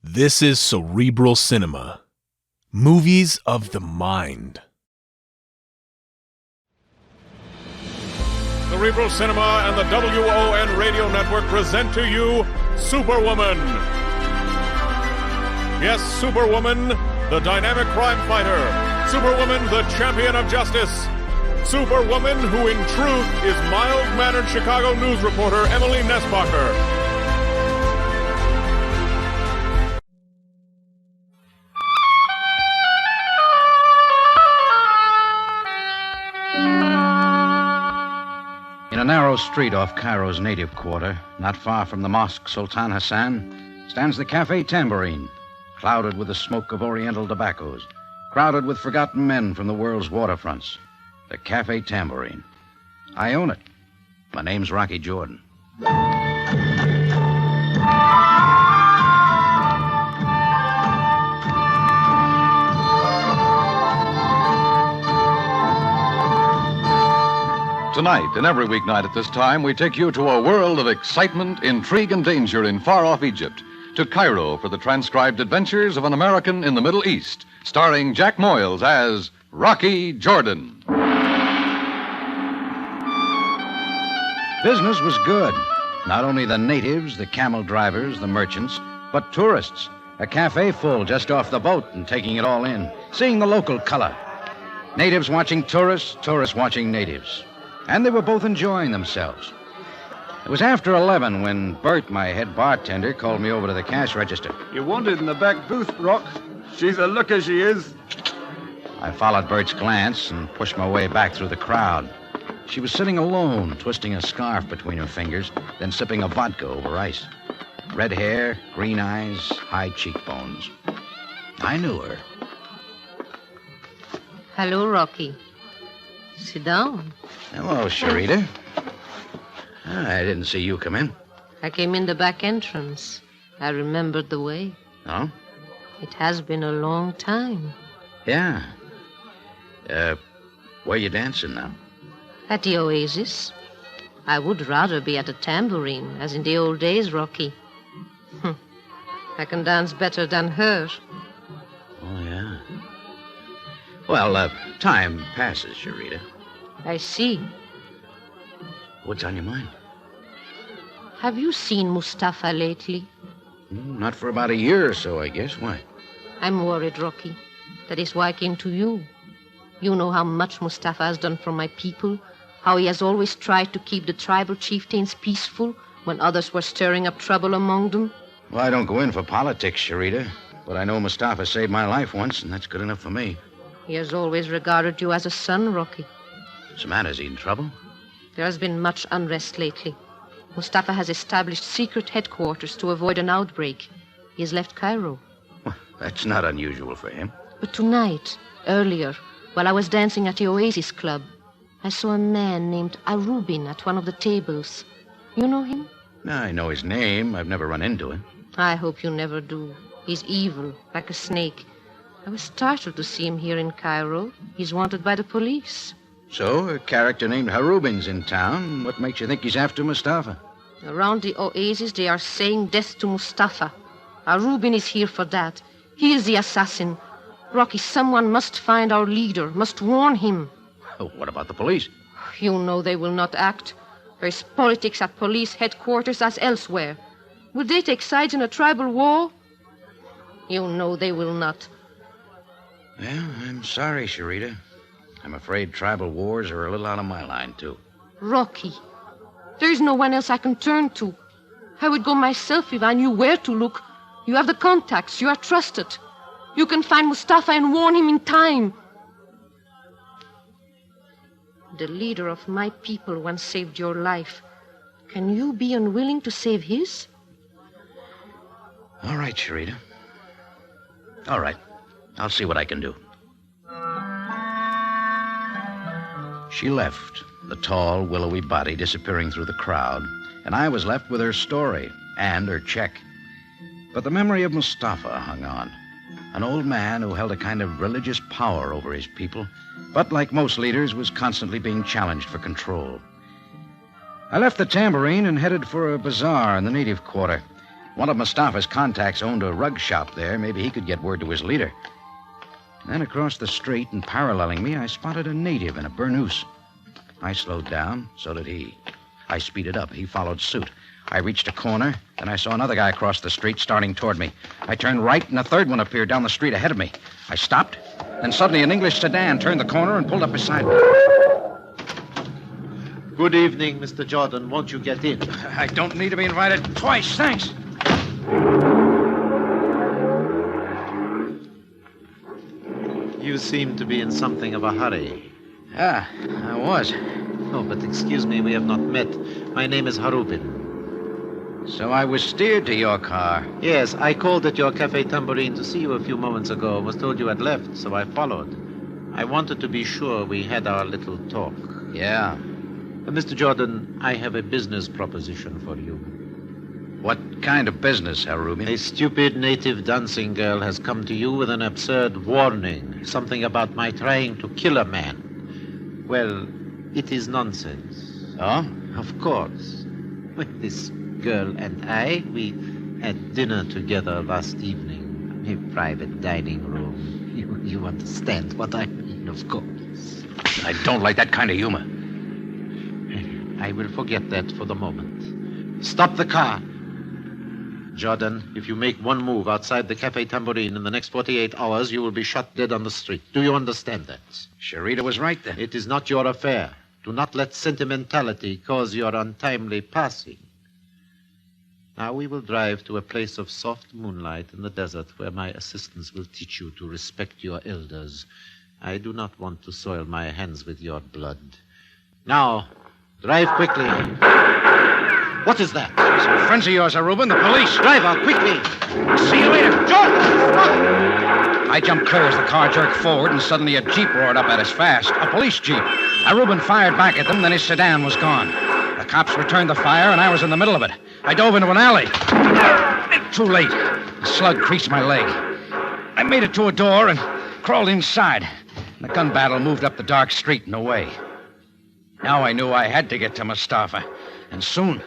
This is Cerebral Cinema. Movies of the mind. Cerebral Cinema and the WON Radio Network present to you Superwoman. Yes, Superwoman, the dynamic crime fighter. Superwoman, the champion of justice. Superwoman, who in truth is mild-mannered Chicago news reporter Emily Nesbacher. In a narrow street off Cairo's native quarter, not far from the Mosque Sultan Hassan, stands the Café Tambourine, clouded with the smoke of Oriental tobaccos, crowded with forgotten men from the world's waterfronts. The Café Tambourine. I own it. My name's Rocky Jordan. Tonight and every weeknight at this time, we take you to a world of excitement, intrigue, and danger in far-off Egypt, to Cairo for the transcribed adventures of an American in the Middle East, starring Jack Moyles as Rocky Jordan. Business was good. Not only the natives, the camel drivers, the merchants, but tourists. A cafe full just off the boat and taking it all in, seeing the local color. Natives watching tourists, tourists watching natives. And they were both enjoying themselves. It was after 11 when Bert, my head bartender, called me over to the cash register. You wanted in the back booth, Rock. She's a looker, she is. I followed Bert's glance and pushed my way back through the crowd. She was sitting alone, twisting a scarf between her fingers, then sipping a vodka over ice. Red hair, green eyes, high cheekbones. I knew her. Hello, Rocky. Sit down. Hello, Sharita. I didn't see you come in. I came in the back entrance. I remembered the way. Oh? It has been a long time. Yeah. Where you dancing now? At the Oasis. I would rather be at a tambourine, as in the old days, Rocky. I can dance better than her. Oh, yeah. Well, time passes, Sharita. I see. What's on your mind? Have you seen Mustafa lately? Not for about a year or so, I guess. Why? I'm worried, Rocky. That is why I came to you. You know how much Mustafa has done for my people, how he has always tried to keep the tribal chieftains peaceful when others were stirring up trouble among them. Well, I don't go in for politics, Sharita, but I know Mustafa saved my life once, and that's good enough for me. He has always regarded you as a son, Rocky. What's the matter? Is he in trouble? There has been much unrest lately. Mustafa has established secret headquarters to avoid an outbreak. He has left Cairo. Well, that's not unusual for him. But tonight, earlier, while I was dancing at the Oasis Club, I saw a man named Arubin at one of the tables. You know him? I know his name. I've never run into him. I hope you never do. He's evil, like a snake. I was startled to see him here in Cairo. He's wanted by the police. So, a character named Harubin's in town. What makes you think he's after Mustafa? Around the Oasis, they are saying death to Mustafa. Arubin is here for that. He is the assassin. Rocky, someone must find our leader, must warn him. What about the police? You know they will not act. There is politics at police headquarters as elsewhere. Will they take sides in a tribal war? You know they will not. Well, I'm sorry, Sharita. I'm afraid tribal wars are a little out of my line, too. Rocky, there is no one else I can turn to. I would go myself if I knew where to look. You have the contacts. You are trusted. You can find Mustafa and warn him in time. The leader of my people once saved your life. Can you be unwilling to save his? All right, Sharita. All right. I'll see what I can do. She left, the tall, willowy body disappearing through the crowd, and I was left with her story and her check. But the memory of Mustafa hung on, an old man who held a kind of religious power over his people, but like most leaders, was constantly being challenged for control. I left the tambourine and headed for a bazaar in the native quarter. One of Mustafa's contacts owned a rug shop there. Maybe he could get word to his leader. Then across the street and paralleling me, I spotted a native in a burnoose. I slowed down, so did he. I speeded up. He followed suit. I reached a corner, then I saw another guy across the street starting toward me. I turned right, and a third one appeared down the street ahead of me. I stopped, then suddenly an English sedan turned the corner and pulled up beside me. Good evening, Mr. Jordan. Won't you get in? I don't need to be invited twice, thanks. You seem to be in something of a hurry. Yeah, I was. Oh, but excuse me, we have not met. My name is Harubin. So I was steered to your car. Yes, I called at your Cafe Tambourine to see you a few moments ago and was told you had left, so I followed. I wanted to be sure we had our little talk. Yeah. Mr. Jordan, I have a business proposition for you. What kind of business, Harubin? A stupid native dancing girl has come to you with an absurd warning. Something about my trying to kill a man. Well, it is nonsense. Oh? Of course. This girl and I, we had dinner together last evening. A private dining room. You understand what I mean, of course. I don't like that kind of humor. I will forget that for the moment. Stop the car. Jordan, if you make one move outside the Cafe Tambourine in the next 48 hours, you will be shot dead on the street. Do you understand that? Sharita was right then. It is not your affair. Do not let sentimentality cause your untimely passing. Now we will drive to a place of soft moonlight in the desert where my assistants will teach you to respect your elders. I do not want to soil my hands with your blood. Now, drive quickly. What is that? Some friends of yours, Harubin, the police. Driver, quickly. See you later. Jordan, stop! I jumped clear as the car jerked forward, and suddenly a jeep roared up at us fast. A police jeep. Harubin fired back at them, then his sedan was gone. The cops returned the fire, and I was in the middle of it. I dove into an alley. Too late. A slug creased my leg. I made it to a door and crawled inside. The gun battle moved up the dark street and away. Now I knew I had to get to Mustafa, and soon.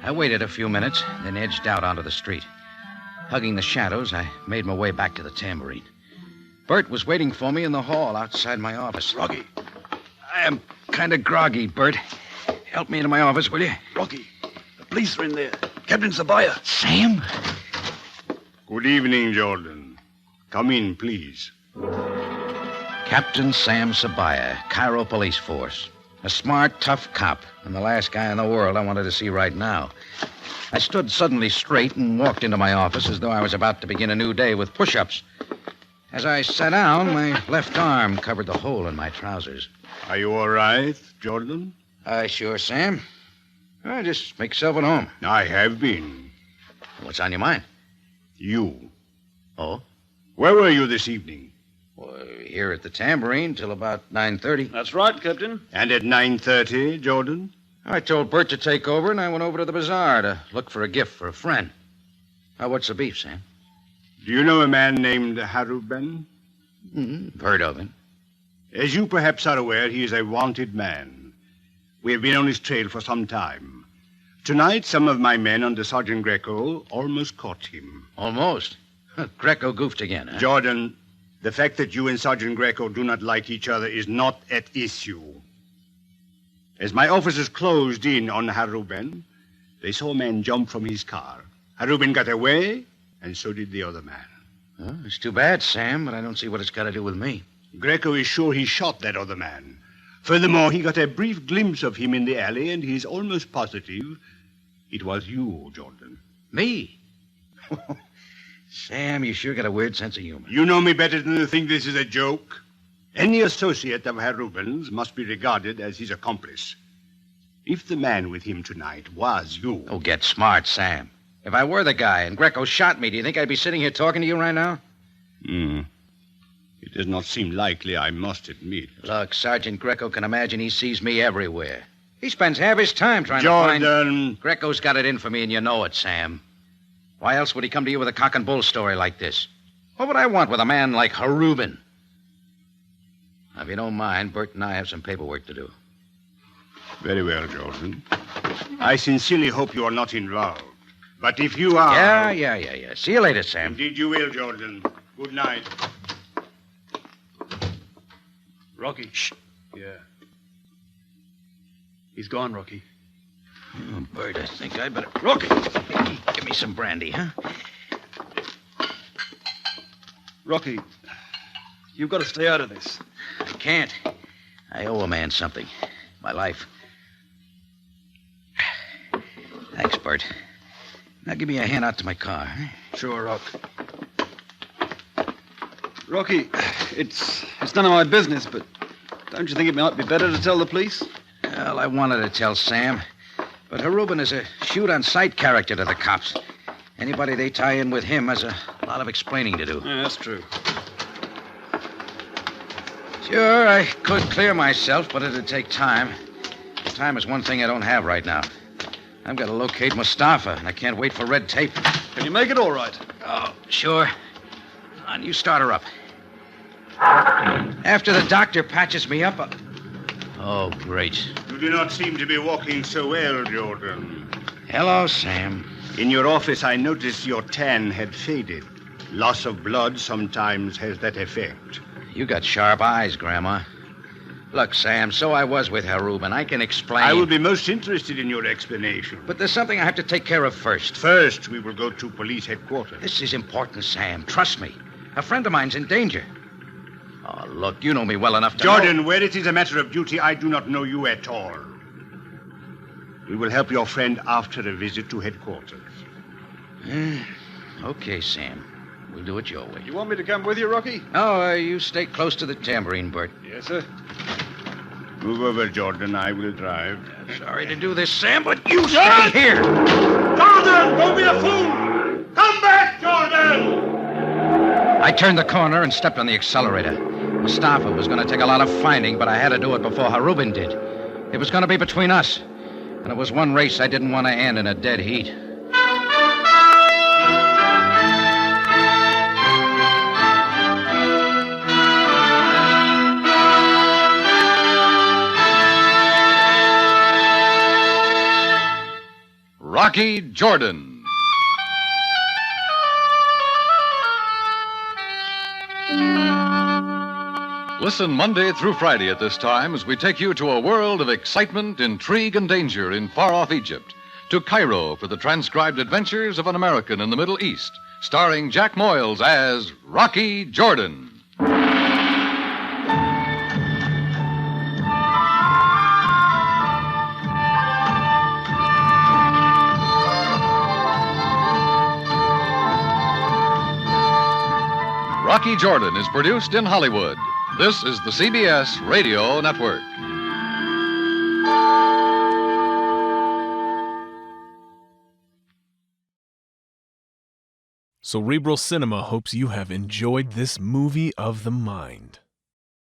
I waited a few minutes, then edged out onto the street. Hugging the shadows, I made my way back to the tambourine. Bert was waiting for me in the hall outside my office. Rocky. I am kind of groggy, Bert. Help me into my office, will you? Rocky, the police are in there. Captain Zabaya. Sam? Good evening, Jordan. Come in, please. Captain Sam Sabaya, Cairo Police Force. A smart, tough cop, and the last guy in the world I wanted to see right now. I stood suddenly straight and walked into my office as though I was about to begin a new day with push-ups. As I sat down, my left arm covered the hole in my trousers. Are you all right, Jordan? Sure, Sam. Just make yourself at home. I have been. What's on your mind? You. Oh? Where were you this evening? Well, here at the tambourine till about 9:30. That's right, Captain. And at 9:30, Jordan? I told Bert to take over, and I went over to the bazaar to look for a gift for a friend. What's the beef, Sam? Do you know a man named Harubin? Heard of him. As you perhaps are aware, he is a wanted man. We have been on his trail for some time. Tonight, some of my men under Sergeant Greco almost caught him. Almost? Greco goofed again, huh? Jordan, the fact that you and Sergeant Greco do not like each other is not at issue. As my officers closed in on Harubin, they saw a man jump from his car. Harubin got away, and so did the other man. Oh, it's too bad, Sam, but I don't see what it's got to do with me. Greco is sure he shot that other man. Furthermore, he got a brief glimpse of him in the alley, and he's almost positive it was you, Jordan. Me? Sam, you sure got a weird sense of humor. You know me better than to think this is a joke. Any associate of Harubin's must be regarded as his accomplice. If the man with him tonight was you... Oh, get smart, Sam. If I were the guy and Greco shot me, do you think I'd be sitting here talking to you right now? It does not seem likely, I must admit. Look, Sergeant Greco can imagine he sees me everywhere. He spends half his time trying to find... Jordan... Greco's got it in for me, and you know it, Sam. Why else would he come to you with a cock and bull story like this? What would I want with a man like Harubin? Now, if you don't mind, Bert and I have some paperwork to do. Very well, Jordan. I sincerely hope you are not involved. But if you are... Yeah. See you later, Sam. Indeed you will, Jordan. Good night. Rocky. Shh. Yeah. He's gone, Rocky. Oh, Bert, I think I better... Rocky! Give me some brandy, huh? Rocky, you've got to stay out of this. I can't. I owe a man something. My life. Thanks, Bert. Now give me a hand out to my car. Huh? Sure, Rock. Rocky, it's none of my business, but don't you think it might be better to tell the police? Well, I wanted to tell Sam, but Harubin is a shoot-on-sight character to the cops. Anybody they tie in with him has a lot of explaining to do. Yeah, that's true. Sure, I could clear myself, but it'd take time. Time is one thing I don't have right now. I've got to locate Mustafa, and I can't wait for red tape. Can you make it all right? Oh, sure. On, you start her up. After the doctor patches me up, Oh, great. You do not seem to be walking so well, Jordan. Hello, Sam. In your office, I noticed your tan had faded. Loss of blood sometimes has that effect. You got sharp eyes, Grandma. Look, Sam, so I was with Harubin. I can explain. I will be most interested in your explanation. But there's something I have to take care of first. First, we will go to police headquarters. This is important, Sam. Trust me. A friend of mine's in danger. Oh, look, you know me well enough to Jordan, know... where it is a matter of duty, I do not know you at all. We will help your friend after a visit to headquarters. Okay, Sam. We'll do it your way. You want me to come with you, Rocky? No, you stay close to the tambourine, Bert. Yes, sir. Move over, Jordan. I will drive. Sorry to do this, Sam, but you stay here. Jordan, don't be a fool! Come back, Jordan! I turned the corner and stepped on the accelerator. Mustafa was going to take a lot of finding, but I had to do it before Harubin did. It was going to be between us. And it was one race I didn't want to end in a dead heat. Rocky Jordan. Listen Monday through Friday at this time as we take you to a world of excitement, intrigue, and danger in far-off Egypt. To Cairo for the transcribed adventures of an American in the Middle East, starring Jack Moyles as Rocky Jordan. Rocky Jordan is produced in Hollywood. This is the CBS Radio Network. Cerebral Cinema hopes you have enjoyed this movie of the mind.